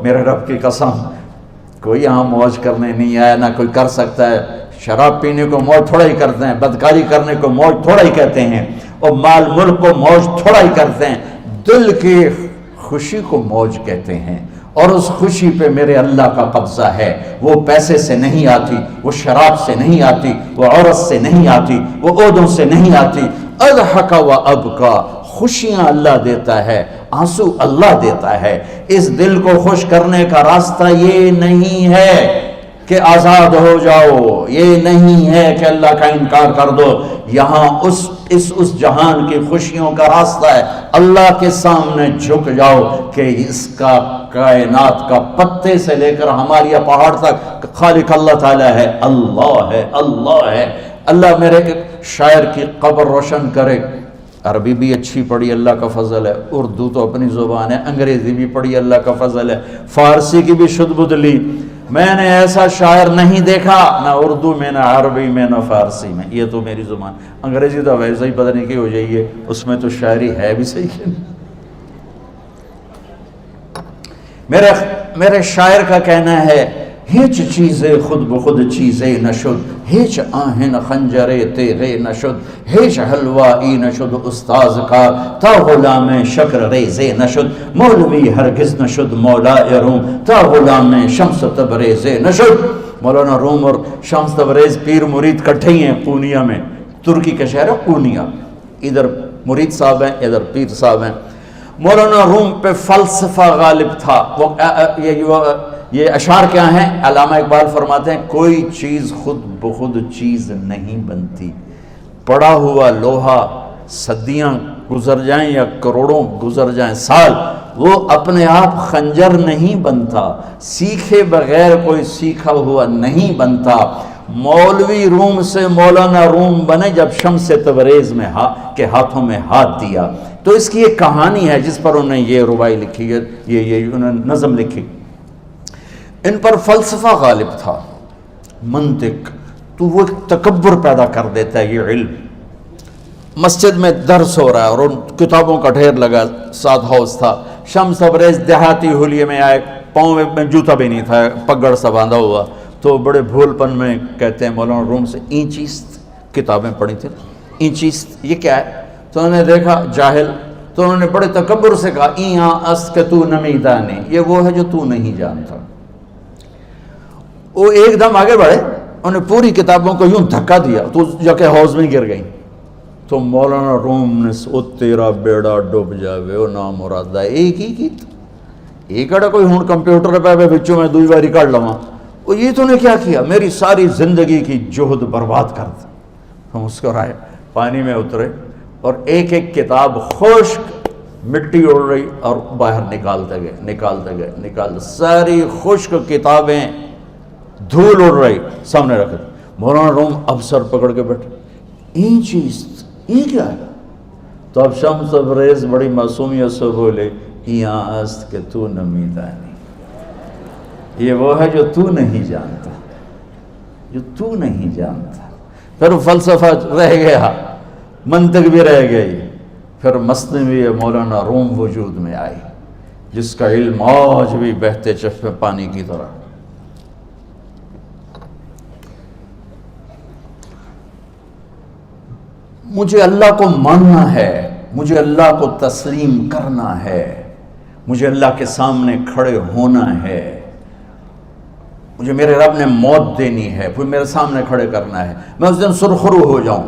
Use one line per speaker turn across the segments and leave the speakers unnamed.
میرے رب کی قسم کوئی یہاں موج کرنے نہیں آیا، نہ کوئی کر سکتا ہے۔ شراب پینے کو موج تھوڑا ہی کرتے ہیں، بدکاری کرنے کو موج تھوڑا ہی کہتے ہیں، اور مال ملک کو موج تھوڑا ہی کرتے ہیں، دل کی خوشی کو موج کہتے ہیں۔ اور اس خوشی پہ میرے اللہ کا قبضہ ہے، وہ پیسے سے نہیں آتی، وہ شراب سے نہیں آتی، وہ عورت سے نہیں آتی، وہ عہدوں سے نہیں آتی۔ اضحک و ابکا، خوشیاں اللہ دیتا ہے، آنسو اللہ دیتا ہے۔ اس دل کو خوش کرنے کا راستہ یہ نہیں ہے کہ آزاد ہو جاؤ، یہ نہیں ہے کہ اللہ کا انکار کر دو۔ یہاں اس جہان کی خوشیوں کا راستہ ہے، اللہ کے سامنے جھک جاؤ کہ اس کا کائنات کا پتے سے لے کر ہماری پہاڑ تک خالق اللہ تعالیٰ ہے، اللہ ہے، اللہ ہے۔ اللہ میرے شاعر کی قبر روشن کرے۔ عربی بھی اچھی پڑھی، اللہ کا فضل ہے، اردو تو اپنی زبان ہے، انگریزی بھی پڑھی، اللہ کا فضل ہے، فارسی کی بھی شد بد لی۔ میں نے ایسا شاعر نہیں دیکھا، نہ اردو میں، نہ عربی میں، نہ فارسی میں، یہ تو میری زبان۔ انگریزی تو ویسے ہی پتہ نہیں کی ہو جائیے، اس میں تو شاعری ہے بھی صحیح ہے۔ میرے شاعر کا کہنا ہے، ہیچ چیزیں خود بخود چیزیں نشد، ہیچ آہن خنجرے تیغے نشد، ہیچ حلوائی نشد استاذ کا، تا غلام شکر ریزے نشد، مولوی ہرگز نشد مولا روم، تا غلام شمس تبریز نشد۔ مولانا روم اور شمس تبریز پیر مرید کٹھے ہی ہیں پونیا میں، ترکی کا شہر ہے پونیا، ادھر مرید صاحب ہیں، ادھر پیر صاحب ہیں۔ مولانا روم پہ فلسفہ غالب تھا۔ یہ اشعار کیا ہیں؟ علامہ اقبال فرماتے ہیں، کوئی چیز خود بخود چیز نہیں بنتی، پڑا ہوا لوہا صدیاں گزر جائیں یا کروڑوں گزر جائیں سال، وہ اپنے آپ خنجر نہیں بنتا، سیکھے بغیر کوئی سیکھا ہوا نہیں بنتا۔ مولوی روم سے مولانا روم بنے جب شمس تبریز میں کے ہاتھوں میں ہاتھ دیا۔ تو اس کی ایک کہانی ہے جس پر انہوں نے یہ ربائی لکھی ہے، یہ انہوں نے نظم لکھی۔ ان پر فلسفہ غالب تھا، منطق، تو وہ تکبر پیدا کر دیتا ہے یہ علم۔ مسجد میں درس ہو رہا ہے اور ان کتابوں کا ڈھیر لگا، ساتھ ہاؤس تھا۔ شمس تبریز دیہاتی حلیے میں آئے، پاؤں میں جوتا بھی نہیں تھا، پگڑ سا باندھا ہوا، تو بڑے بھول پن میں کہتے ہیں مولانا روم سے، اینچیست کتابیں پڑھی تھیں، اینچیست یہ کیا ہے؟ تو انہوں نے دیکھا جاہل، تو انہوں نے بڑے تکبر سے کہا، ایہاں اس کہ تو نمیدانی، یہ وہ ہے جو تو نہیں جانتا۔ وہ ایک دم آگے بڑھے، انہوں نے پوری کتابوں کو یوں دھکا دیا تو جا کے حوض میں گر گئی۔ تو مولانا روم نے او تیرا بیڑا ڈوب جاوے او نام مرادہ، ایک ہی کی ایک اڑا کوئی ہون کمپیوٹر پہ بچوں میں دوئی باری کر لواں، وہ یہ تو نے کیا کیا، میری ساری زندگی کی جہد برباد کر دی۔ ہم مسکرائے، پانی میں اترے اور ایک ایک کتاب خشک مٹی اڑ رہی اور باہر نکالتے گئے، ساری خشک کتابیں دھول اڑ رہی سامنے رکھ دی۔ مولانا روم اب سر پکڑ کے بیٹھے، این چیز یہ کیا ہے؟ تو اب شمس تبریز بڑی معصومیت سے بولے، یہاں است کہ تو نمیدانی، یہ وہ ہے جو تو نہیں جانتا، جو تو نہیں جانتا۔ پھر فلسفہ رہ گیا، منطق بھی رہ گئی، پھر مثنوی مولانا روم وجود میں آئی، جس کا علم آج بھی بہتے چشمے پانی کی طرح۔ مجھے اللہ کو ماننا ہے، مجھے اللہ کو تسلیم کرنا ہے، مجھے اللہ کے سامنے کھڑے ہونا ہے، مجھے میرے رب نے موت دینی ہے، پھر میرے سامنے کھڑے کرنا ہے، میں اس دن سرخرو ہو جاؤں،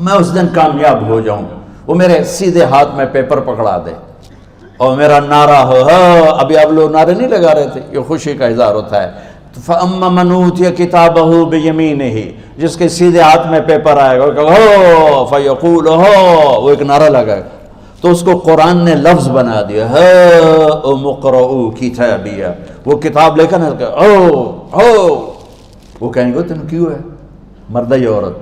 میں اس دن کامیاب ہو جاؤں، وہ میرے سیدھے ہاتھ میں پیپر پکڑا دے اور میرا نعرہ ہو، ابھی آپ لوگ نعرے نہیں لگا رہے تھے، یہ خوشی کا اظہار ہوتا ہے۔ فَأَمَّا مَنْ أُوتِيَ كِتَابَهُ بِيَمِينِهِ، جس کے سیدھے ہاتھ میں پیپر آئے گا، فَيَقُولُ وہ ایک نعرہ لگائے گا، تو اس کو قرآن نے لفظ بنا دیا، هَاؤْمُ اقْرَءُوا كِتَابِيَهْ، وہ کتاب لے کر وہ کہیں گے تم کیوں ہے، مرد یا عورت،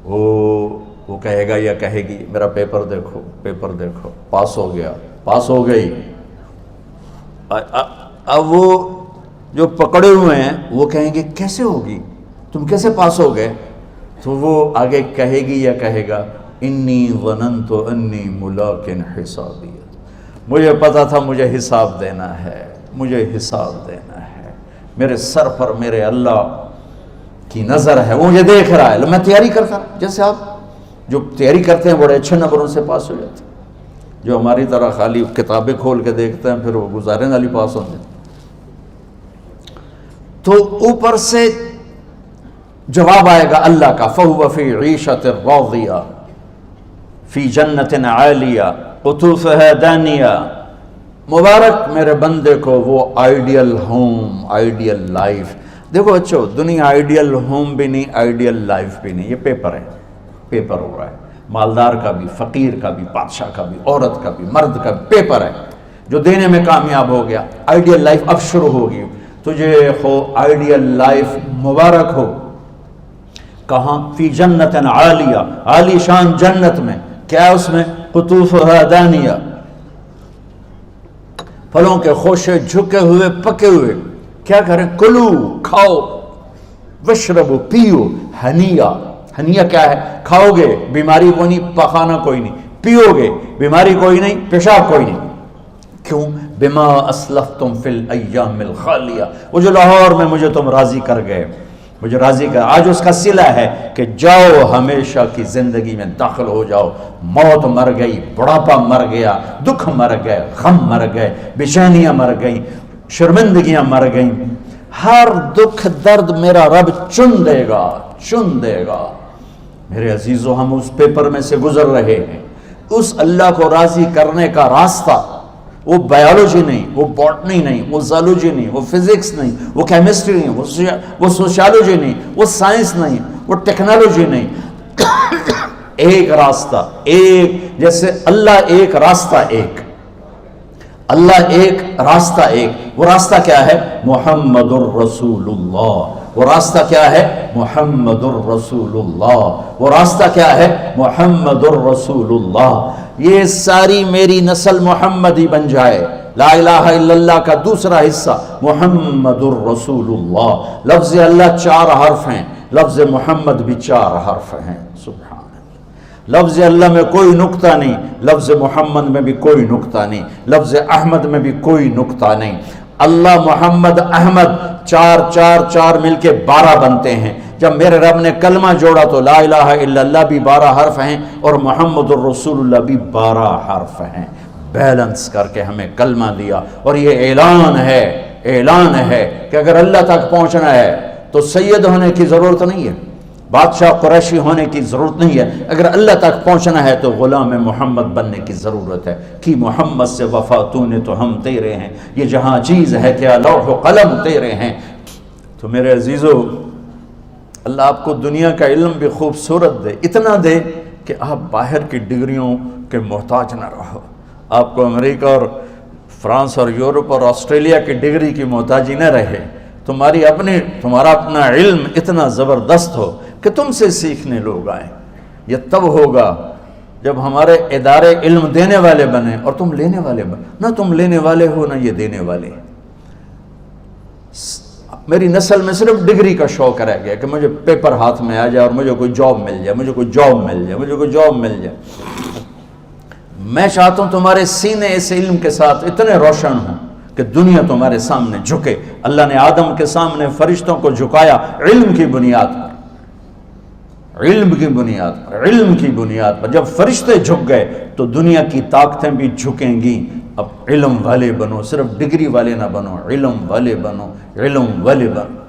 وہ کہے گا یا کہے گی میرا پیپر دیکھو، پیپر دیکھو، پاس ہو گیا، پاس ہو گئی۔ اب وہ جو پکڑے ہوئے ہیں وہ کہیں گے کیسے ہوگی، تم کیسے پاس ہو گئے؟ تو وہ آگے کہے گی یا کہے گا، انی ظننت انی ملاق حسابی، مجھے پتا تھا مجھے حساب دینا ہے، مجھے حساب دینا ہے، میرے سر پر میرے اللہ کی نظر ہے، وہ مجھے دیکھ رہا ہے۔ میں تیاری کرتا ہوں، جیسے آپ جو تیاری کرتے ہیں بڑے اچھے نمبروں سے پاس ہو جاتے ہیں، جو ہماری طرح خالی کتابیں کھول کے دیکھتے ہیں پھر وہ گزارے والی پاس ہوتے ہیں۔ تو اوپر سے جواب آئے گا اللہ کا، فَهُوَ فِي عِيشَةٍ رَاضِيَةٍ فِي جَنَّةٍ عَالِيَةٍ قُطُوفُهَا دَانِيَةٌ۔ مبارک میرے بندے کو وہ آئیڈیل ہوم، آئیڈیل لائف۔ دیکھو بچو، دنیا آئیڈیل ہوم بھی نہیں، آئیڈیل لائف بھی نہیں، یہ پیپر ہے، پیپر ہو رہا ہے، مالدار کا بھی، فقیر کا بھی، بادشاہ کا بھی، عورت کا بھی، مرد کا بھی پیپر ہے۔ جو دینے میں کامیاب ہو گیا، آئیڈیل لائف اب شروع ہوگی۔ تجھے ہو آئیڈیل لائف مبارک ہو۔ کہاں؟ فی جنت عالیہ، عالی شان جنت میں، کیا اس میں؟ قطوفها دانیہ، پھلوں کے خوشے جھکے ہوئے پکے ہوئے۔ کیا کریں؟ کلو، کھاؤ، وشربو، پیو، ہنیا۔ ہنیا کیا ہے؟ کھاؤ گے بیماری کوئی نہیں، پخانا کوئی نہیں، پیو گے بیماری کوئی نہیں، پیشاب کوئی نہیں۔ کیوں؟ بما اسلفتم فی الایام الخالیہ، وہ جو لاہور میں مجھے تم راضی کر گئے، مجھے راضی کر، آج اس کا صلہ ہے کہ جاؤ ہمیشہ کی زندگی میں داخل ہو جاؤ۔ موت مر گئی، بڑھاپا مر گیا، دکھ مر گئے، غم مر گئے، بے-چینیاں مر گئیں، شرمندگیاں مر گئیں۔ ہر دکھ درد میرا رب چن دے گا، چن دے گا۔ میرے عزیزو، ہم اس پیپر میں سے گزر رہے ہیں۔ اس اللہ کو راضی کرنے کا راستہ، وہ بایولوجی نہیں، وہ باٹنی نہیں، وہ زالوجی نہیں، وہ فزکس نہیں، وہ کیمسٹری نہیں، وہ سوشیالوجی نہیں، وہ سائنس نہیں، وہ ٹیکنالوجی نہیں۔ ایک راستہ، ایک، جیسے اللہ ایک، راستہ ایک، اللہ ایک، راستہ ایک۔ وہ راستہ کیا ہے؟ محمد الرسول اللہ۔ وہ راستہ کیا ہے؟ محمد الرسول اللہ۔ وہ راستہ کیا ہے؟ محمد الرسول اللہ۔ یہ ساری میری نسل محمدی بن جائے۔ لا الہ الا اللہ کا دوسرا حصہ محمد الرسول اللہ۔ لفظ اللہ 4 حرف ہیں، لفظ محمد بھی 4 حرف ہیں۔ سبحان اللہ۔ لفظ اللہ میں کوئی نقطہ نہیں، لفظ محمد میں بھی کوئی نقطہ نہیں، لفظ احمد میں بھی کوئی نقطہ نہیں۔ اللہ، محمد، احمد، 4 4 4 مل کے 12 بنتے ہیں۔ جب میرے رب نے کلمہ جوڑا تو لا الہ الا اللہ بھی 12 حرف ہیں اور محمد الرسول اللہ بھی 12 حرف ہیں۔ بیلنس کر کے ہمیں کلمہ دیا، اور یہ اعلان ہے، اعلان ہے کہ اگر اللہ تک پہنچنا ہے تو سید ہونے کی ضرورت نہیں ہے، بادشاہ قریشی ہونے کی ضرورت نہیں ہے۔ اگر اللہ تک پہنچنا ہے تو غلام محمد بننے کی ضرورت ہے۔ کہ محمد سے وفا تو نے تو ہم تیرے ہیں، یہ جہاں چیز ہے کیا لوح و قلم تیرے ہیں۔ تو میرے عزیزو، اللہ آپ کو دنیا کا علم بھی خوبصورت دے، اتنا دے کہ آپ باہر کی ڈگریوں کے محتاج نہ رہو، آپ کو امریکہ اور فرانس اور یورپ اور آسٹریلیا کی ڈگری کی محتاجی نہ رہے، تمہارا اپنا علم اتنا زبردست ہو کہ تم سے سیکھنے لوگ آئیں۔ یہ تب ہوگا جب ہمارے ادارے علم دینے والے بنے اور تم لینے والے بنے، نہ تم لینے والے ہو نہ یہ دینے والے۔ میری نسل میں صرف ڈگری کا شوق رہ گیا کہ مجھے پیپر ہاتھ میں آ جائے اور مجھے کوئی جاب مل جائے، مجھے کوئی جاب مل جائے، مجھے کوئی جاب مل جائے۔ میں چاہتا ہوں تمہارے سینے اس علم کے ساتھ اتنے روشن ہوں کہ دنیا تمہارے سامنے جھکے۔ اللہ نے آدم کے سامنے فرشتوں کو جھکایا علم کی بنیاد پر، علم کی بنیاد پر، علم کی بنیاد پر۔ جب فرشتے جھک گئے تو دنیا کی طاقتیں بھی جھکیں گی۔ اب علم والے بنو، صرف ڈگری والے نہ بنو، علم والے بنو، علم والے بنو۔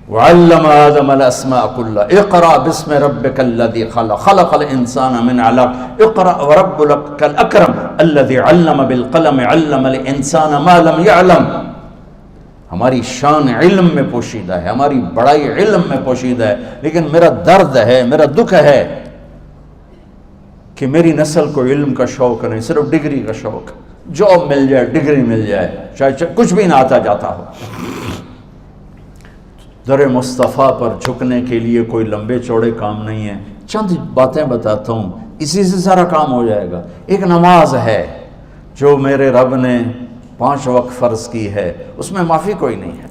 وعلم آدم الاسماء كلها اقرأ باسم ربك الذي خلق خلق الانسان من علق اقرأ وربك الاكرم الذي علم بالقلم علم الانسان ما لم يعلم۔ ہماری شان علم میں پوشیدہ ہے، ہماری بڑائی علم میں پوشیدہ ہے، لیکن میرا درد ہے، میرا دکھ ہے کہ میری نسل کو علم کا شوق نہیں، صرف ڈگری کا شوق۔ جاب مل جائے، ڈگری مل جائے، چاہے کچھ بھی نہ آتا جاتا ہو۔ در مصطفیٰ پر جھکنے کے لیے کوئی لمبے چوڑے کام نہیں ہے، چند باتیں بتاتا ہوں، اسی سے سارا کام ہو جائے گا۔ ایک نماز ہے جو میرے رب نے 5 وقت فرض کی ہے، اس میں معافی کوئی نہیں ہے۔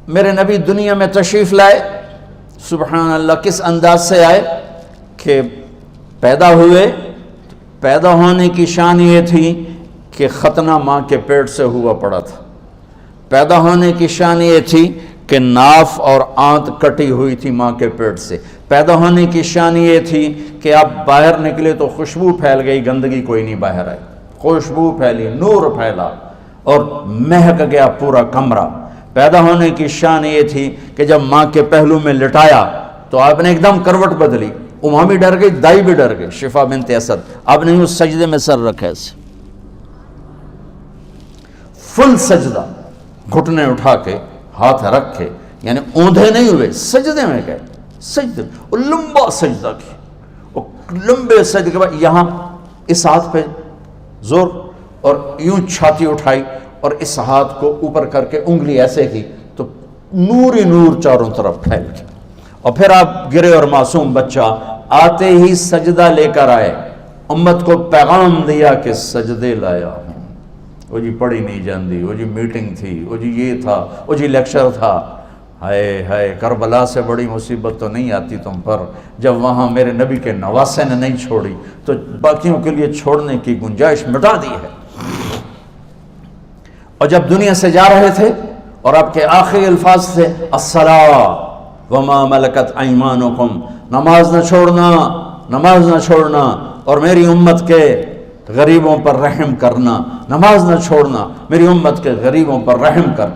میرے نبی دنیا میں تشریف لائے، سبحان اللہ، کس انداز سے آئے کہ پیدا ہوئے، پیدا ہونے کی شان یہ تھی کہ ختنہ ماں کے پیٹ سے ہوا پڑا تھا. پیدا ہونے کی شان یہ تھی کہ ناف اور آنت کٹی ہوئی تھی ماں کے پیٹ سے. پیدا ہونے کی شان یہ تھی کہ آپ باہر نکلے تو خوشبو پھیل گئی, گندگی کوئی نہیں باہر آئی, خوشبو پھیلی, نور پھیلا اور مہک گیا پورا کمرہ. پیدا ہونے کی شان یہ تھی کہ جب ماں کے پہلو میں لٹایا تو آپ نے ایک دم کروٹ بدلی. اماں بھی ڈر گئی, دائی بھی ڈر گئی, شفا بنت اسد. آپ نے اس سجدے میں سر رکھا ایسے فل سجدہ, گھٹنے اٹھا کے ہاتھ رکھ کے, یعنی اوندھے نہیں ہوئے, سجدے میں گئے. سجدے اور لمبا سجدہ کیا, اور لمبے سجدے کے بعد یہاں اس ہاتھ پہ زور اور یوں چھاتی اٹھائی اور اس ہاتھ کو اوپر کر کے انگلی ایسے کی تو نور ہی نور چاروں طرف پھیل گیا. اور پھر آپ گرے اور معصوم بچہ آتے ہی سجدہ لے کر آئے, امت کو پیغام دیا کہ سجدے لایا ہوں. وہ جی پڑھی نہیں جاندی, وہ جی میٹنگ تھی, وہ جی یہ تھا, وہ جی لیکچر تھا. ہائے ہائے, کربلا سے بڑی مصیبت تو نہیں آتی تم پر جب وہاں میرے نبی کے نواسے نے نہیں چھوڑی تو باقیوں کے لیے چھوڑنے کی گنجائش مٹا دی ہے. اور جب دنیا سے جا رہے تھے اور آپ کے آخری الفاظ تھے الصلاۃ وما ملکت ایمانکم, نماز نہ چھوڑنا, نماز نہ چھوڑنا, اور میری امت کے غریبوں پر رحم کرنا, نماز نہ چھوڑنا, میری امت کے غریبوں پر رحم کر.